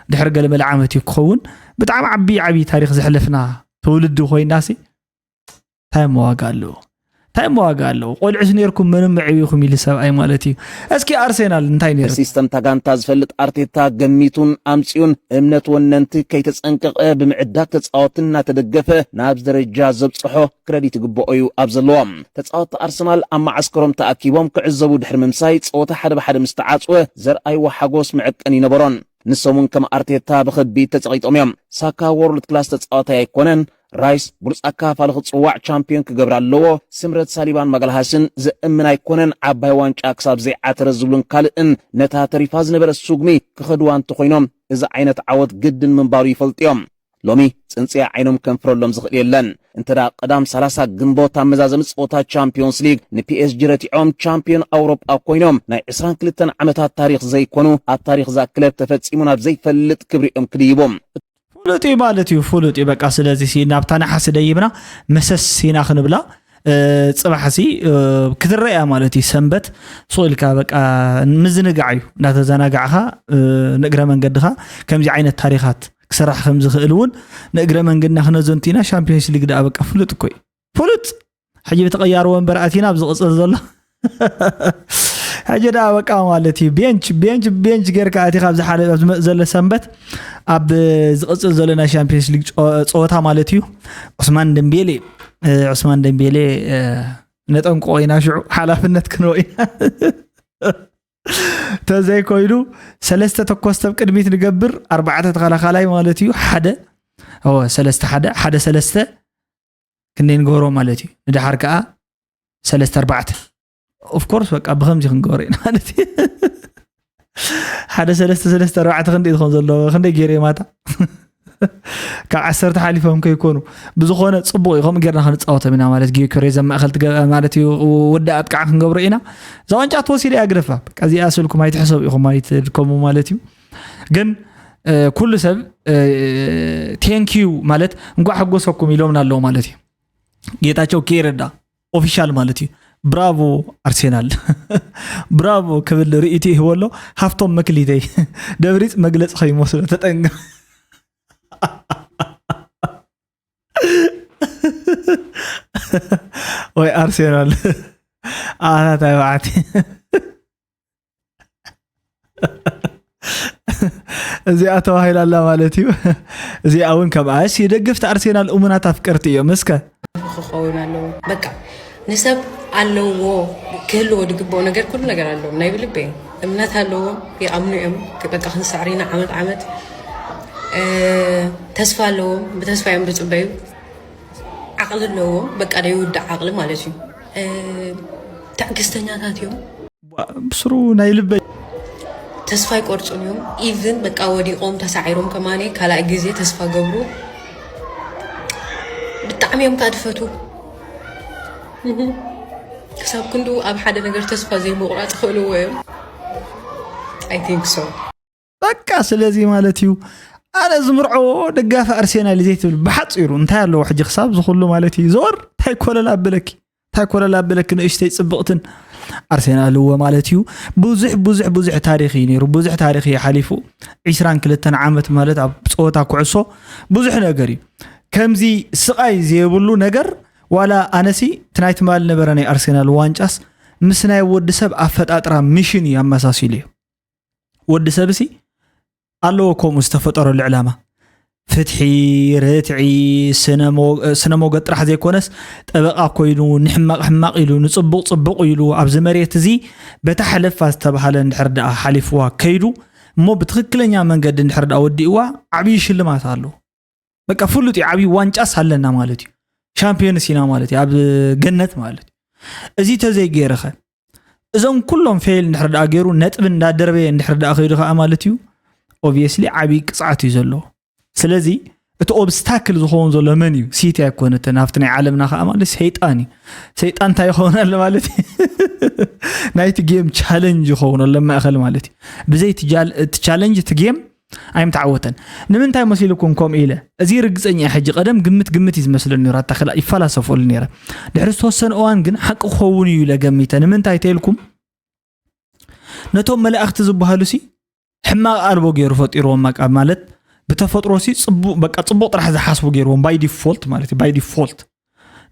دحرق لما العامتي يكون بتعم عبي تاريخ زحلفنا تولد خوي ناسي تايم واقالو قول عسنيركم من معيكم اللي سبب أي مالتي أسكي أرسنال انتاي نير سيستم تاغانتا زفلت أرتيتا جميتون أمسيون امنت وننتي كي تسأنقق بمعدات تتصاوتنا تدقفه نابز درجة زبصحو كريديت قبؤيو أبزلوام تتصاوت أرسنال أما عسكرهم تأكيبهم كعزبو دحر ممسايت صوتا حدا بحدا مستعاصوه زر أي وحاقوس معك أني نبرون نسومون كما أرتيتا بخبي تتغيط أميام ساكا وورلد كلاس تتصاوتا يكونن رايس بولس أكا فالخط صواع چامبيون كقبر اللوو سمرت ساليبان مقالهاسن زئمنا يكونن عباي وانش أكساب زي عترزبلون كالئن نتا تريفاز نبر السوقمي كخدوان تخوينهم إذا عينت عوض جدن من بارو يفلطيهم لومي سنسيا عينهم كنفرو لهم زغليلن انتدا قدام 30 جنبوتا مزازم صوتا چامبيونز ليج نبي اس جرتي عم چامبيون اوروب اكوينهم ناي 22 عمتات تاريخ زي كونو التاريخ ذا كلب تفصيمنا زي فلط كبريهم كليبهم فلوتي مالتي فلوتي بقى سلازي سينا بتانا حسديبنا مسس سينا خنبلا صباحسي كتريا مالتي سنبت سويلكا بقى مزنقعيو ناتزنقعها نقرا منقدها كمزي عين التاريخات كسرح خمس خلون نقرا منقدنا خنزنتينا شامبيونز ليج دا بقى فلوت كوي فلوت حجي بتغير ومبراتينا بزقص زله حاجه دا بقى مالتي بينش غيركا اتي خابز حاله زل سنبت اب زقص زلنا شامبيونز ليج صوتا مالتي عثمان ديمبيلي نطنق وينا شعو حلافنت كنوينا تزاي كويلو سلسته تكوستب قدميت نغبر 4 تخلاخلاي مالتي حدا هو حدا سلسته كنين غورو مالتي ندحر كا سلسته 4 اوف كورس بقى بخمس خنغورين مالتي حدا سلسة ربعة خندي يدخل زلوا خندي جيري ماتا كعسرت حالفهم كيكونوا بزخونة صبوا يقوم جرنا خنتصاوت منا مالت جي كريزا ما أخلت مالتي ودأت كعن خنجبرينا زمان جات وسيلة أقرفها كذي أسألكم ما يتحسب يقوم ما يتركموا مالتي جن كل سب تينكيو مالت نقول حقوسكم يلومنا اللو مالتي جيتاچو كيردا اوفيشال مالتي برافو أرسنال برافو كبل رئيتي هو له هفتم مكليتي دبريت مجلس خي مصر تتنق وي أرسنال أنا تابعتي زي أتوهي لله مالتي زي أون كباش يدقفت أرسنال أمنا تفكرتي مسكة خخونا له بقى نسب علو كله دقبو نجار كل نجار علو نايب لبي امنات هلو يأمنوا بقى خنص عرينا عمد تسفى له بتسفى يوم بتبيو عقل له بقى ده يودع عقل مالتي تعكستني أنا يوم بسرو نايلبي تسفى يقرصون يوم even بقى ودي قوم تسعيرهم كماني كلا أجهزة تسفى قبله بتعم يوم كادفتو كسب كندو أب حدا نقدر تسفى زي مقرات خلوه يوم I think so بقى سلازي مالتيو أنا زمرعو دقافة أرسنال زيت بحصيرو انتهى له واحد خصاب زخلو مالتي زور تايكولا لابلك إيش تيصبقتن أرسنال هو مالتيو بوزح تاريخي نيرو بوزح تاريخي حليفو 22 عامت مالت اب صوتا كعسو بوزح نغري كمزي سقاي زيبلو نغر ولا انسي تنايت مال نبرني أرسنال وانچاس مسناي ود سب افطاطرا ميشن يامساسيلي ود سبسي አለወኮም ዝተፈጠረ العلامه فتحي رتعي سنمو قطرح زي كونس طبقا كوينو نحماق إلو نصبق إلو أبز مريت زي بتحلف فاستبحال نحرد حلفوا كيدو مو بتخكلنيا من قد نحرد وديوا عبي شلمات هالو بقى فلوتي عبي وانجاس هلنا مالتي شامبيون سينا مالتي عبد جنت مالتي ازي تزي غيرخه اذن كلهم فيل نحرد اغيرو نطب اندا دربي نحرد اخيرخه مالتيو obviously عبي قصعت يزلو سلازي اتو اوبستاكل زخون زلو منيو سيتي يكون تنافتني عالمنا خا مال سيطان تا يخونال مالتي نايت جيم تشالنج يخونال لما اخل مالتي بزي تشالنج تجيم ايم تعوتن نمنتاي مسيلكم كوم إله ازي رغصني حج قدم قمت يزمسلني رات تخلا يفلسفول نيره دحرس توسن اوان كن حق خوني يلا قميته نمنتاي تيلكم نتوم ملائكت زبهالوسي حما قالبو غيرو فطيرو ماقا مالت بتفطروسي بقى صبو طرح زحاسبو غيرو باي ديفولت مالتي باي ديفولت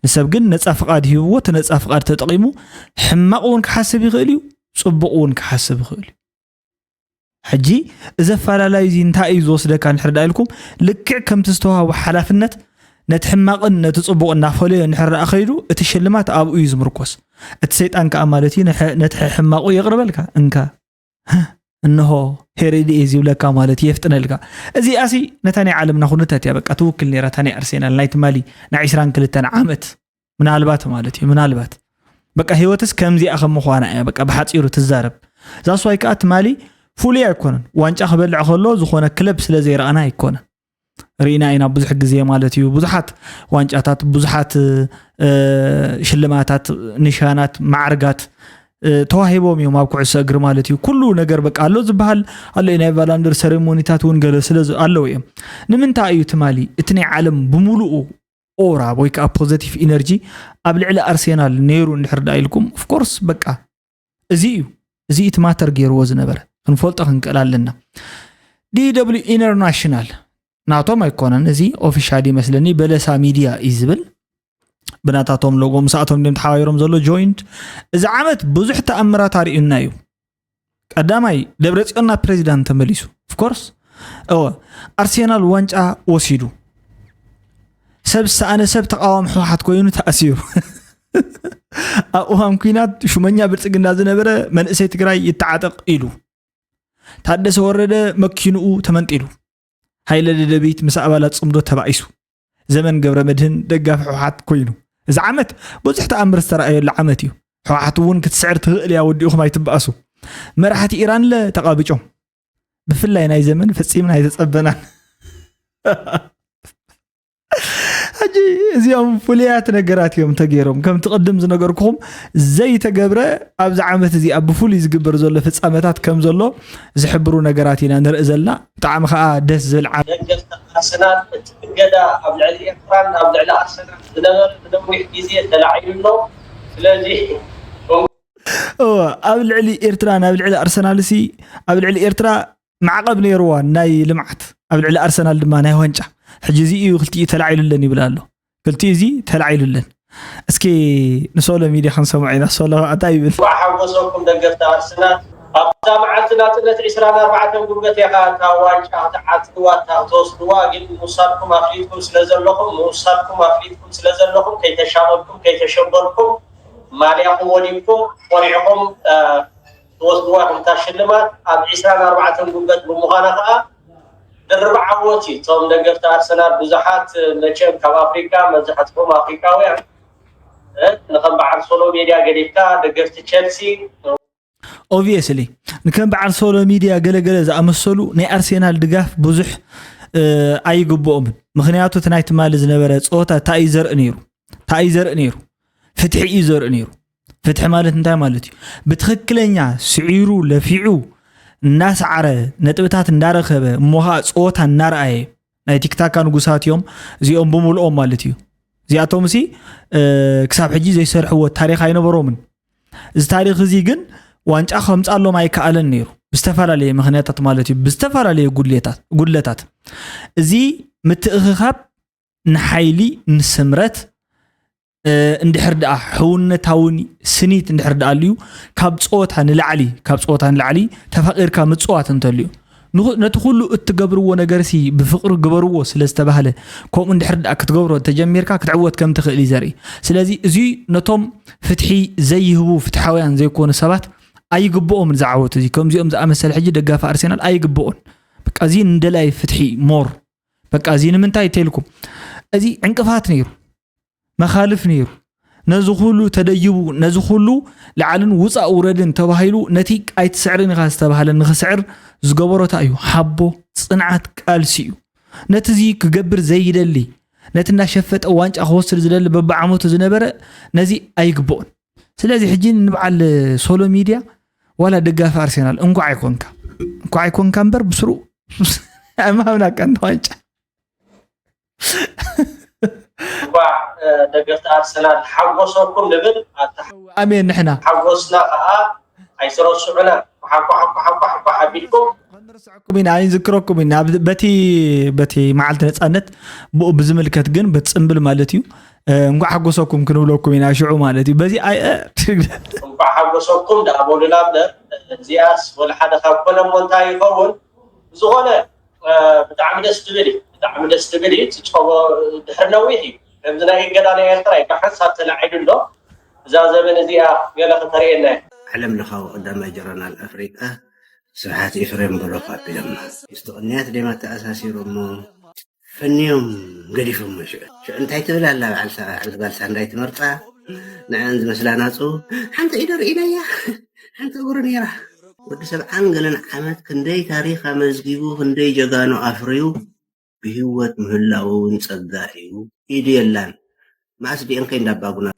نسب ግን ነፃ ፍቃድ ህይወ ተነፃ ፍቃድ ተጠቂሙ ሕማቁን ክሓስብ ይኽእል ጽቡቁን ክሓስብ ይኽእል ሕጂ እዘፈላላይ ዚ እንታይ እዩ ዝወስደካ ንሕርዳ ኢልኩም ልክዕ ከም ተስተዋው ሓላፍነት ነቲ ሕማቅን ነቲ ጽቡቅ እናፈለየ ንሕርዳ ኸይዱ እቲ ሽልማት ኣብኡ እዩ ዝምርኮስ እቲ ሰይጣን ከ ማለት ነቲ ሕማቁ ይቅርበልካ እንካ انه هيريدي ازي لك مالت يفتنلك ازي اسي نتاني عالمنا خنتات يا بقى توكل نيره تاني ارسنال نايت مالي نا 22 عامت من البات مالتي من البات بقى هيوتس كمزي اخم مخوانا يا بقى بحصيرو تزارب زاس وايكات مالي فولي يكون وانچا خبلع خلو زخونه كلب سلازي رانا يكون رينا اينا بزح غزي مالتي بزحات وانچاتات بزحات شلماتات نشانات معرغات توهيبوم يوم ابكو سغر مالتي كله ነገር በቃ አለው ዝባል አለ ኢና ቫላንደር ሴሬሞኒታት ወንገለ ስለዚ አለው ይም ንምንታ እዩ ትማሊ እትኒ ዓለም በሙሉኡ ኦራ ወይካ ፖዚቲቭ ኢነርጂ ኣብ ልዕሊ አርሰናል ነይሩ እንድሕርዳ ኢልኩም ኦፍ ኮርስ በቃ እዚ ኢትማተር ገይሩ ወዝነበረ ክንፈልጦ ክንቀላለና DW ኢንተርናሽናል ናቶም አይኮነን እዚ ኦፊሻሊ መስለኒ በለሳ ሚዲያ ይዝብል بناتاتهم لوغو مساعتهم دم تحايرهم زلو جوينت اذا عمت بزح تأمرات هارئنا يو قداماي دبرصيوننا بريزيدانت تمليسو اوف كورس ارسنال وانچا وسيدو انا سب تقاوم حوحات كوينو تأسيرو اوهم كينات شومنيا بلصقنا زنبره منئسي تግራይ يتعاطق إلو ታደሰ ወረደ መኪኑኡ ተመንጢሉ ኃይለ ደደቢት مسابالات صمدو تبعيسو زمن قبر مدهن دقاف حوحات كوينو إذا عمت بوزح تأمر استرأي العمتيو حوحات وون كتسعر تغقل يا وديوخ ما يتبقاسو መራሕቲ ኢራን ተቃብጮም ብፍላይ ናይ ዘመን ፈጺምና ይተጸበናን ሕጂ እዚኦም ፍሉያት ነገራት እዮም ተገይሮም ከም ትቅድም ዝነገርኩም ዘይተገብረ ኣብዚ ዓመት እዚ ኣብ ፍሉይ ዝግበር ዘሎ ፍጻመታት ከም ዘሎ ዝሕብሩ ነገራት ኢና ንርኢ ዘለና ብጣዕሚ ከዓ ደስ ዝብል አርሰናል እትገዳ ኣብ ልዕሊ ኤርትራን ኣብ ልዕሊ አርሰናል ዝነበረ ነዊሕ ግዜ ተላዒሉ ስለዚ ኣብ ልዕሊ ኤርትራን ኣብ ልዕሊ አርሰናል ሲ ኣብ ልዕሊ ኤርትራ معقب نيروان ناي لمعت قبل على أرسنال لما ناي وانجا حجزي وخلتي تلعيل لن يبلالو قلتي زي تلعيل لن اسكي نسولو ميديا خمسة معينا سولو عطايب وحوصوكم دقفت أرسنال أبدا معتنا تلت عسران أربعة قبقت يا وانجا تعاتوا توصلوا قل مصابكم أفريدكم سلزلكم مصابكم أفريدكم سلزلكم كي تشاملكم كي تشبركم ماليكم وليكم وريعكم توصلوا متشلمات أب عسران أربعة قبقت بمغانقة دربع عوتي توم دقفت أرسنال بزحات نشيب كاب أفريقيا مزحتكم أفريقيا نخم بعد سولو ميديا قديكا دقفت تشيلسي obviously نكم بعد سولو ميديا قلقل إذا أمسولو ني أرسنال دقاف بزح أي قبوم مخنياتو تنايت مال زنبرة صوتا تايزر انيرو فتح إيزر انيرو فتح مالت انتهى مالتي بتخكلنيا سعيرو لفيعو الناس عرى نتبتات ندارخبه موها صوتا نرأي ناي تيك تاك كانوا قصاتيهم زيهم بمولؤهم مالتيو زياتهم سي كساب حجي زي سرحوا التاريخ هينبرو من إذا تاريخ زي جن وانش أخهم تسألوا معي كألن نيرو بستفر عليه مخنياتات مالتيو بستفر عليه قوليتات زي متأخخاب نحيلي نسمرت اندحر دقا حون تاوني سنيت اندحر دقا ليو كاب صوتها نلعلي تفقير كاب متصوات انتليو نتخلو اتقبرو ونقرسي بفقر قبرو سلستبهله كوم اندحر دقا كتقبرو تجميركا كتعوت كم تخيلي زاري سلازي زي نتوم فتحي زي هبو فتحاويان زي كون سبات اي قبؤو من زعوت زي كم زي امزا امسال حجي دقا فارسينال اي قبؤون بقى زي ندلاي فتحي مور بقى زي نمنتاي تيلكم ازي عنقفات نيرو مخالف نيرو نزخلو تديبو نزخلو لعلن وصا اوردن تباهيلو نتيك ايت سعرن غاز تباهلن نخسعر زغبرو تايو حبو صنعت قالسيو نتزي كغبر زي يدلي نتنا شفت اوانጭ اخوسر زدل ببعموت زنبره نزي ايغبون سلازي حجين نبعل سولو ميديا ولا دغاف ارسنال انكو ايكونكا امبر بسرو امامنا كان وانጭ دقفت أرسنال حقوصكم نبل أمين نحنا حقوصنا أيسروا السعنا حقو حبيبكم من عين ذكركم من بتي معلت نتسأنت بزملكت جن بتسنبل مالتيو نقع حقوصكم كنوا لكم من عشعوا مالتي بزي نقع حقوصكم ده أبو للابد زياس ولا حدا خبنا منتهي يقول زغنا بتعمل استبدي تشوفوا دحرناويحي لمزنا يقدر يطري كحسات تلعب له زمن زيا يلا خطرينا علم لخو قدام جرنا الافريقيا ساعات افريم بلوقا بلما استغنيات ديما تاساسي رمو فنيوم قديفهم مش انت تبلا لا على بالسان دايت مرطا نعند مسلاناتو حنت يدر اليا حنت غورنيرا ود سبعان قلن عمت كندي تاريخ مزغيبو كندي جغانو افريو بهوت مهلاون صدايو يديلان معس دي انكي ندابغنا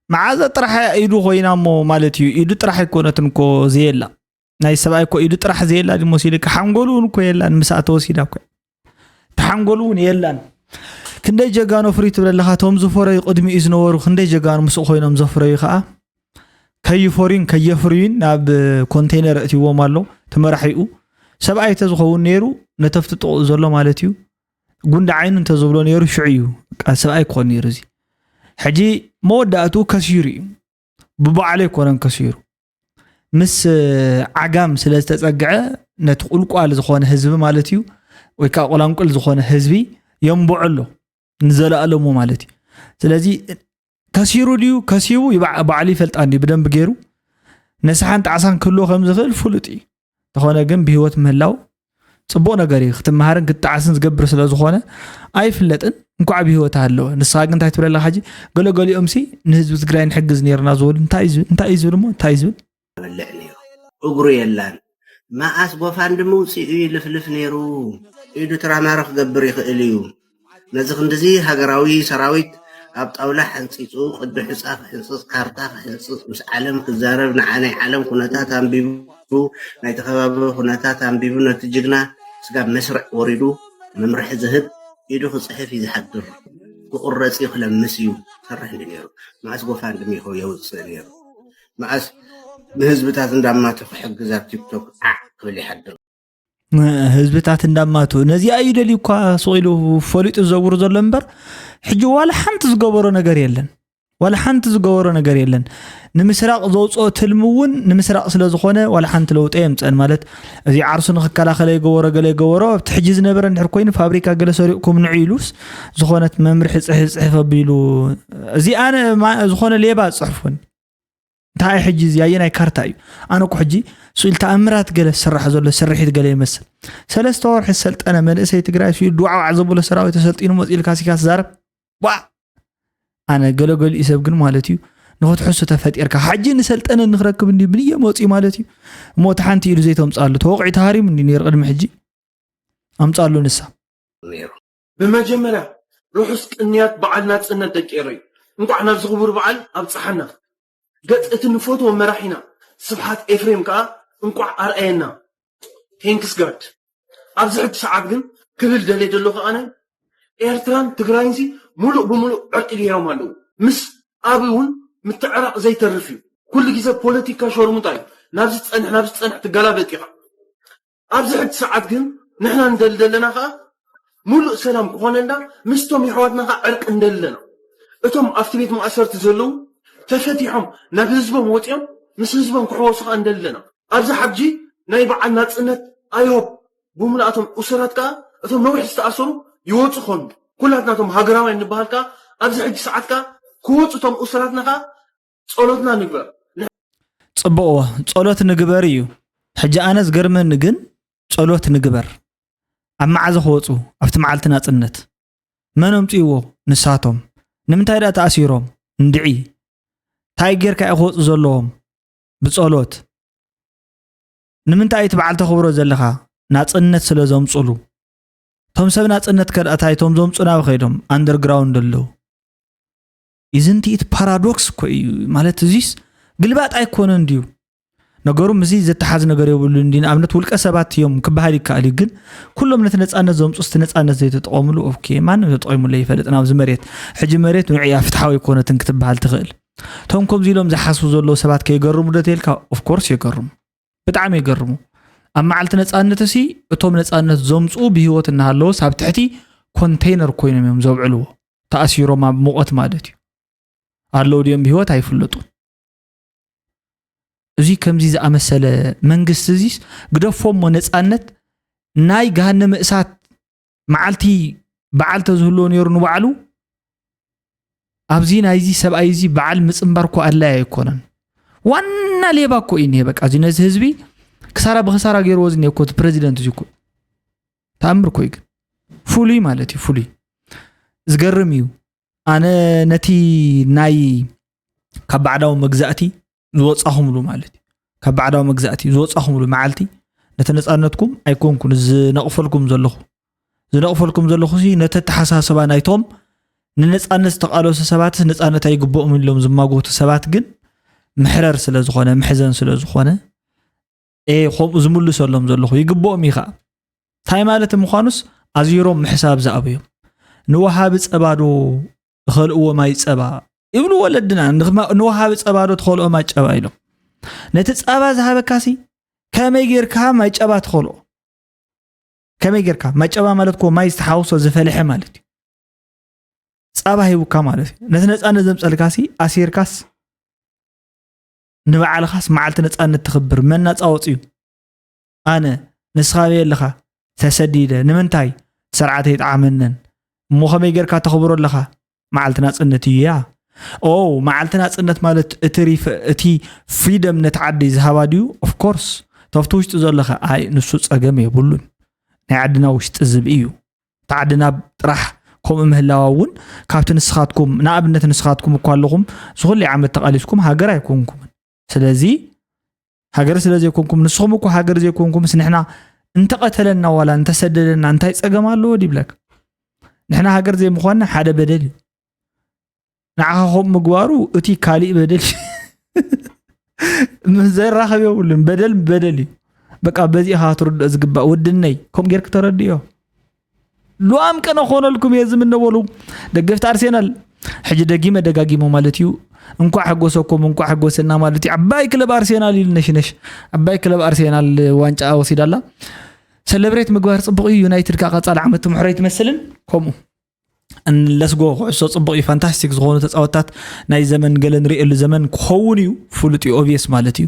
معاذ طرح ايدو خوينامو مالتيو ايدو طرح يكونتنكو زيلا ناي سبايكو ايدو طرح زيلا دي موسيلك حنقولون كو يلان مساتو سيداكو تحنقولون يلان كندي جغانو فريتو لخاتهم زفوري قدمي ازنورو كندي جغانو مسو خوينام زفوري خا كيفورين ناب كونتينر اتيو مالو تمرحيو سبعي تزخون نيرو نتفتطو زلو مالتيو قند عين انت زبلو نيرو شعيو سبعي كون نيرو زي حجي موداتو كثيري ببا عليك ورن كثيرو مس عقام سلازتزقع نتقول قال زخون حزب مالتيو ويكا قلانقل زخون حزبي ينبعلو نزلالمو مالتي سلازي كثيرو ديو كثيرو يبع بعلي فلطاني بدن بغيرو نسحان تعسان كله خمس خل فلطي تخونه جن بهوت مهلاو صبو نغاري ختمهارن كتعسن زغبر سلازخونه ايفلطن انكو بهوت هالو نساق انت تبرلا حاجي غلغلي امسي نهزب تግራይ نحجز نيرنا زول انت ايزو دمو تايزو ملعني እግሩ የላን ማኣስ ጎፋን ድምውፅኡ ይልፍልፍ ነይሩ ኢዱ ተራማረ ክገብር ይኽእል እዩ ነዚ ክንድዚ ሃገራዊ ሰራዊት ኣብ ጣውላ ሓንፂፁ ቅዲ ሕፃፍ ሕንፅፅ ካርታ ሕንፅፅ ምስ ዓለም ክዛረብ ንዓናይ ዓለም ኩነታት ኣንቢቡ ናይ ተኸባቢ ኩነታት ኣንቢቡ ነቲ ጅግና ስጋብ መስርዕ ወሪዱ መምርሒ ዝህብ ኢዱ ክፅሕፍ እዩ ዝሓድር ክቁረፅ ክለምስ እዩ ሰርሕ እንዲ ነይሩ ማኣስ ጎፋን ድም ይኸው የውፅእ ነይሩ ማኣስ ንህዝብታት እንዳማቱ ክሕግዝ ኣብ ቲክቶክ ክብል ይሓድር ህዝብታት እንዳማቱ ነዚ ኣይደሊ እኳ ስቂሉ ፈሊጡ ዝዘውሩ ዘሎ እምበር ሕጂ ዋላ ሓንቲ ዝገበሮ ነገር የለን ዋላ ሓንቲ ዝገበሮ ነገር የለን ንምስራቅ ዘውፅኦ ትልምውን ንምስራቅ ስለ ዝኾነ ዋላ ሓንቲ ለውጥ የምፀን ማለት እዚ ዓርሱ ንክከላኸለ ይገበሮ ገለ ይገበሮ ኣብቲ ሕጂ ዝነበረ እንድሕር ኮይኑ ፋብሪካ ገለ ሰሪቕኩም ንዒሉስ ዝኾነት መምርሒ ፅሕፍ ኣቢሉ እዚ ኣነ ዝኾነ ሌባ ፅሕፉን እንታይ ሕጂ ያየናይ ካርታ እዩ ኣነ እኮ ሕጂ ስኢል ተኣምራት ገለ ስራሕ ዘሎ ስርሒት ገለ ይመስል ሰለስተ ወርሒ ሰልጠነ መንእሰይ ትግራይ ስኢል ዱዓዋዕ ዘብሎ ሰራዊት ተሰልጢኑ መፂል ካሲካስ ዛረብ ዋ ኣነ ገለገል ይሰብ ግን ማለት እዩ ንኽትሕሱ ተፈጢርካ ሓጂ ንሰልጠነ ንኽረክብ እንዲ ብንየ መፂ ማለት እዩ ሞት ሓንቲ ኢሉ ዘይተምፃሉ ተወቂዒ ተሃሪም እንዲ ነይሩ ቅድሚ ሕጂ ኣምፃሉ ንሳ ብመጀመርያ ርሑስ ቅንያት በዓል ናፅነት ደቂሩ እዩ እንኳዕ ናብ ዝኽቡር በዓል ኣብፅሓና ገጽ እቲ ንፎቶ መራሒና ስብሓት ኤፍሬም ከዓ እንቋዕ ኣርአየና ቴንክስ ጋድ ኣብዚ ሕጂ ሰዓት ግን ክብል ደልየ ዘለኹ ኣነ ኤርትራን ትግራይንሲ ሙሉእ ብሙሉእ ዕርቂ ገይሮም ኣለዉ ምስ ኣብ እውን ምትዕራቕ ዘይተርፍ እዩ ኩሉ ግዜ ፖለቲካ ሸርሙጣ እዩ ናብዚ ዝፀንሕ ትገላበጥ ኢኻ ኣብዚ ሕጂ ሰዓት ግን ንሕና እንደሊ ዘለና ከዓ ሙሉእ ሰላም ክኾነና ምስቶም ይሕዋትና ከዓ ዕርቂ እንደሊ ኣለና እቶም ኣብቲ ቤት ማእሰርቲ ዘለዉ ተፈቲሖም ናብ ህዝቦም ወፂኦም ምስ ህዝቦም ክሕወሱ ከዓ እንደሊ ኣለና ኣብዚ ሓጂ ናይ በዓል ናፅነት ኣይሆብ ብሙሉኣቶም እሱራት ከዓ እቶም ነዊሕ ዝተኣሰሩ ይወፁ ኾኑ ኩላትናቶም ሃገራውያን ንበሃል ከዓ ኣብዚ ሕጂ ሰዓት ከዓ ክወፁ እቶም እሱራትና ከዓ ጸሎትና ንግበር ጽቡቕዎ ጸሎት ንግበር እዩ ሕጂ ኣነ ዝገርመኒ ግን ጸሎት ንግበር ኣብ መዓዘ ክወፁ ኣብቲ መዓልቲ ናፅነት መን ኣምፅይዎ ንሳቶም ንምንታይ ዳ ተኣሲሮም እንድዒ እንታይ ጌርካ ክወፁ ዘለዎም ብጸሎት ንምንታይ እቲ በዓል ተኽብሮ ዘለኻ ናፅነት ስለ ዘምፅሉ ቶም ሰብ ናፅነት ከዳእታይቶም ዘምፁ ናብ ኸይዶም ኣንደርግራውንድ ኣለዉ ይዝንቲ እቲ ፓራዶክስ እኮ እዩ ማለት እዚስ ግልባጥ ኣይኮነን ድዩ ነገሩ ምዚ ዘተሓዝ ነገር የብሉ እንዲ ንኣብነት ውልቀ ሰባት እዮም ክበሃል ይከኣል ግን ኩሎም ነቲ ነፃነት ዘምፁ ስቲ ነፃነት ዘይተጠቐምሉ ኦኬ ማንም ተጠቒሙለ ይፈልጥ ናብዚ መሬት ሕጂ መሬት ንዕያ ፍትሓዊ ኮነትን ክትበሃል ትኽእል ቶም ከምዚ ኢሎም ዝሓስቡ ዘለዉ ሰባት ከይገርሙ ዶ ተልካ ኦፍኮርስ የገርሙ ብጣዕሚ የገርሙ ኣብ መዓልቲ ነፃነት እሲ እቶም ነፃነት ዘምፁ ብሂወት እናሃለዎ ሳብ ትሕቲ ኮንቴይነር ኮይኖም እዮም ዘውዕልዎ ተኣሲሮም ኣብ ሙቐት ማለት እዩ ኣለዉ ድዮም ብሂወት ኣይፍለጡን እዚ ከምዚ ዝኣመሰለ መንግስቲ እዚስ ግደፎሞ ነፃነት ናይ ገሃነመ እሳት መዓልቲ በዓል ተዝህልዎ ነይሩ ንባዕሉ ኣብዚ ናይዚ ሰብኣይ እዚ በዓል ምፅምባር እኮ ኣድላይ ኣይኮነን ዋና ሌባ እኮ እዩ እኒሄ በቃ እዚ ነዚ ህዝቢ ክሳራ ብክሳራ ገይርዎ ዝኒሄ እኮ እቲ ፕሬዚደንት እዚ እኮ ተኣምር እኮ እዩ ግን ፍሉይ ማለት እዩ ፍሉይ ዝገርም እዩ ኣነ ነቲ ናይ ካብ ባዕዳዊ መግዛእቲ ዝወፃኹምሉ ማለት እዩ ካብ ባዕዳዊ መግዛእቲ ዝወፃኹምሉ መዓልቲ ነቲ ነፃነትኩም ኣይኮንኩን ዝነቕፈልኩም ዘለኹ ሲ ነቲ ተሓሳስባ ናይቶም ንነፃነት ዝተቃለሱ ሰባት ነፃነት ኣይግብኦም ኢሎም ዝማጎቱ ሰባት ግን ምሕረር ስለ ዝኾነ ምሕዘን ስለ ዝኾነ ከምኡ ዝምልሰሎም ዘለኹ ይግብኦም ኢኻ እንታይ ማለት ምዃኑስ ኣዝሮም ምሕሳብ ዝኣበዮም ንወሃቢ ፀባዶ እኸልእዎ ማይ ፀባ ይብሉ ወለድና ንወሃቢ ፀባዶ ትኸልኦ ማይ ፀባ ኢሎም ነቲ ፀባ ዝሃበካሲ ከመይ ጌርካ ማይ ፀባ ትኸልኦ ከመይ ጌርካ ማይ ፀባ ማለት ኮ ማይ ዝተሓውሶ ዝፈልሐ ማለት እዩ ፀባ ሂቡካ ማለት እዩ ነቲ ነፃነት ዘምፀልካሲ ኣሲርካስ ንበዓልኻስ መዓልቲ ነፃነት ትኽብር መና ፃወፅ እዩ ኣነ ንስኻ በየለኻ ተሰዲደ ንምንታይ ስርዓት ይጣዕመነን እሞ ከመይ ጌርካ ተኽብሮ ኣለኻ መዓልቲ ናፅነት እዩ ያ መዓልቲ ናፅነት ማለት እቲ ፍሪደም ነቲ ዓዲ ዝሃባ ድዩ ኦፍኮርስ ተፍቲ ውሽጢ ዘለኻ ኣይ ንሱ ፀገም የብሉን ናይ ዓድና ውሽጢ ዝብ እዩ እቲ ዓድና ጥራሕ ከምኡ ምህላዋ እውን ካብቲ ንስኻትኩም ንኣብነት ንስኻትኩም እኳ ኣለኹም ዝኹሉ ዓመት ተቓሊስኩም ሃገር ኣይኮንኩምን ስለዚ ሃገር ስለዘይኮንኩም ንስኹም እኮ ሃገር ዘይኮንኩም ንሕና እንተቀተለና ዋላ እንተሰደደና እንታይ ፀገም ኣለዎ ዲብለክ ንሕና ሃገር ዘይምዃንና ሓደ በደል እዩ ንዓኻኹም ምግባሩ እቲ ካሊእ በደል ዘራኸብ የብሉን በደል እዩ በቃ በዚኻ ትርድኦ ዝግባእ ውድነይ ከም ጌርክ ተረድዮ ሉኣም ቀነ ኾነልኩም እየ ዝምነበሉ ደገፍቲ ኣርሴናል ሕጂ ደጋጊሞ ማለት እዩ እንኳ ሓጎሰኩም እንኳ ሓጎሰና ማለት እዩ ዓባይ ክለብ ኣርሴናል ይልነሽነሽ ዓባይ ክለብ ኣርሴናል ዋንጫ ወሲዳላ ሰለብሬት ምግባር ጽቡቕ ዩናይትድ ካቐጻል ዓመት ምሕረት ይመስልን ከምኡ እንለስጎ ኩዕሶ ጽቡቕ ፋንታስቲክ ዝኾኑ ተጻወታት ናይ ዘመን ገለን ሪኤሉ ዘመን ክኸውን እዩ ፍሉጥ እዩ ኦብቪየስ ማለት እዩ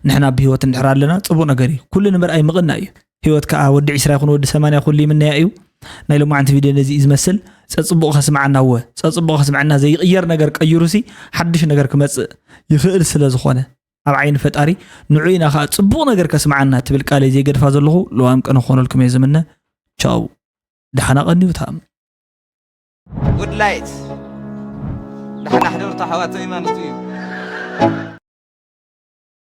ንሕና ብህይወት እንድሕር ኣለና ጽቡቕ ነገር እዩ ኩሉ ንምርኣይ ምቕና እዩ ህይወት ከዓ ወዲ 20 ይኹን ወዲ 80 ኩሉ ይምነያ እዩ ናይ ሎማዓንቲ ቪድዮ ነዚ ዝመስል ጽቡቕ ከስማዓና ጽቡቕ ከስማዓና ዘይቕየር ነገር ቀይሩሲ ሓድሽ ነገር ክመጽእ ይኽእል ስለ ዝኾነ ኣብ ዓይን ፈጣሪ ንዑይና ከዓ ጽቡቕ ነገር ከስማዓና ትብል ቃል ዘይገድፋ ዘለኹ ሎዋም ቀነ ኾነልኩም እየ ዝምነ ቻው ደሓና ቀኒዩ ታም Good light. نحن حضرت حواتي ما نطيب